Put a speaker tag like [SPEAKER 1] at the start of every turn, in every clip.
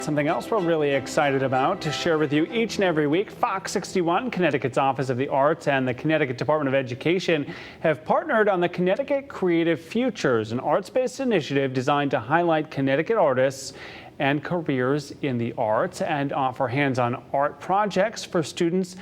[SPEAKER 1] Something else we're really excited about to share with you each and every week. Fox 61, Connecticut's Office of the Arts, and the Connecticut Department of Education have partnered on the Connecticut Creative Futures, an arts-based initiative designed to highlight Connecticut artists and careers in the arts and offer hands-on art projects for students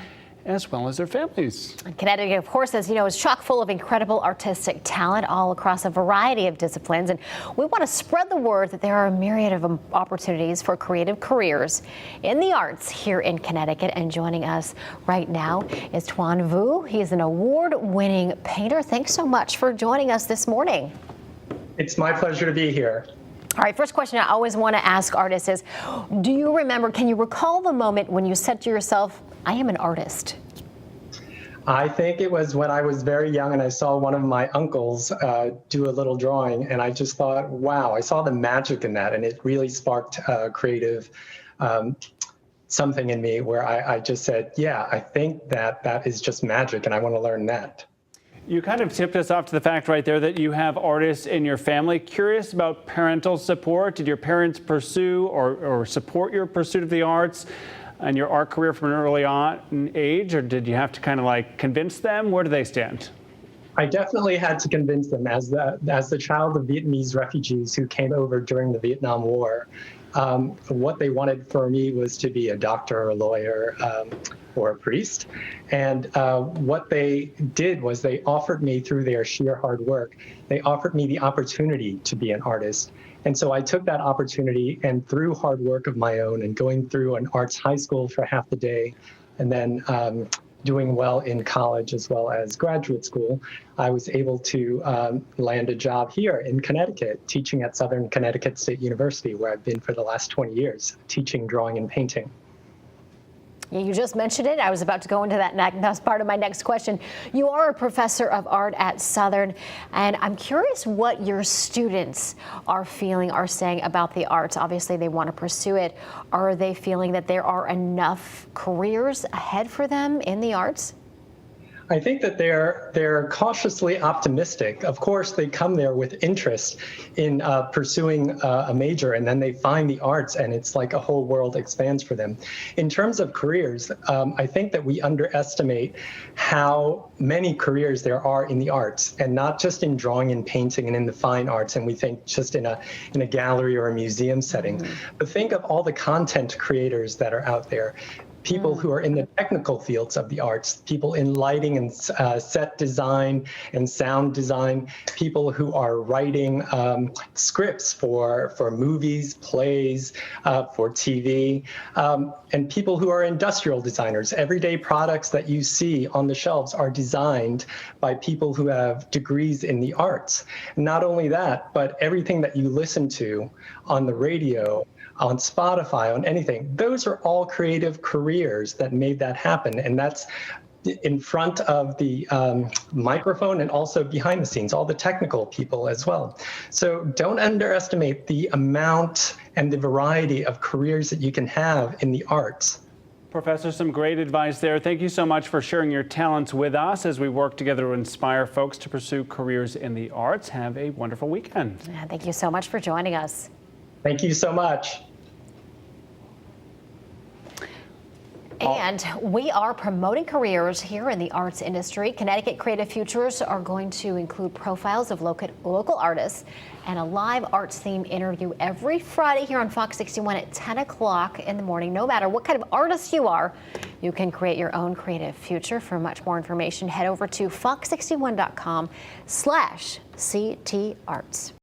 [SPEAKER 1] as well as their families.
[SPEAKER 2] Connecticut, of course, as you know, is chock full of incredible artistic talent all across a variety of disciplines. And we want to spread the word that there are a myriad of opportunities for creative careers in the arts here in Connecticut. And joining us right now is Thuan Vu. He is an award-winning painter. Thanks so much for joining us this morning.
[SPEAKER 3] It's my pleasure to be here.
[SPEAKER 2] All right, first question I always want to ask artists is, can you recall the moment when you said to yourself, I am an artist?
[SPEAKER 3] I think it was when I was very young and I saw one of my uncles do a little drawing, and I just thought, wow, I saw the magic in that, and it really sparked creative something in me where I just said, yeah, I think that is just magic and I want to learn that.
[SPEAKER 1] You kind of tipped us off to the fact right there that you have artists in your family. Curious about parental support. Did your parents pursue or support your pursuit of the arts and your art career from an early on age, or did you have to kind of like convince them? Where do they stand?
[SPEAKER 3] I definitely had to convince them as the child of Vietnamese refugees who came over during the Vietnam War. What they wanted for me was to be a doctor or a lawyer or a priest. And what they did was they offered me, through their sheer hard work, they offered me the opportunity to be an artist. And so I took that opportunity, and through hard work of my own and going through an arts high school for half the day, and then doing well in college as well as graduate school, I was able to land a job here in Connecticut, teaching at Southern Connecticut State University, where I've been for the last 20 years, teaching drawing and painting.
[SPEAKER 2] You just mentioned it. I was about to go into that. That's part of my next question. You are a professor of art at Southern, and I'm curious what your students are saying about the arts. Obviously, they want to pursue it. Are they feeling that there are enough careers ahead for them in the arts?
[SPEAKER 3] I think that they're cautiously optimistic. Of course, they come there with interest in pursuing a major, and then they find the arts, and it's like a whole world expands for them. In terms of careers, I think that we underestimate how many careers there are in the arts, and not just in drawing and painting and in the fine arts, and we think just in a gallery or a museum setting. But think of all the content creators that are out there. People who are in the technical fields of the arts, people in lighting and set design and sound design, people who are writing scripts for movies, plays, for TV, and people who are industrial designers. Everyday products that you see on the shelves are designed by people who have degrees in the arts. Not only that, but everything that you listen to on the radio, on Spotify, on anything, those are all creative careers that made that happen. And that's in front of the microphone and also behind the scenes, all the technical people as well. So don't underestimate the amount and the variety of careers that you can have in the arts.
[SPEAKER 1] Professor, some great advice there. Thank you so much for sharing your talents with us as we work together to inspire folks to pursue careers in the arts. Have a wonderful weekend.
[SPEAKER 2] Yeah, thank you so much for joining us.
[SPEAKER 3] Thank you so much.
[SPEAKER 2] And we are promoting careers here in the arts industry. Connecticut Creative Futures are going to include profiles of local artists and a live arts theme interview every Friday here on Fox 61 at 10 o'clock in the morning. No matter what kind of artist you are, you can create your own creative future. For much more information, head over to fox61.com/CTArts.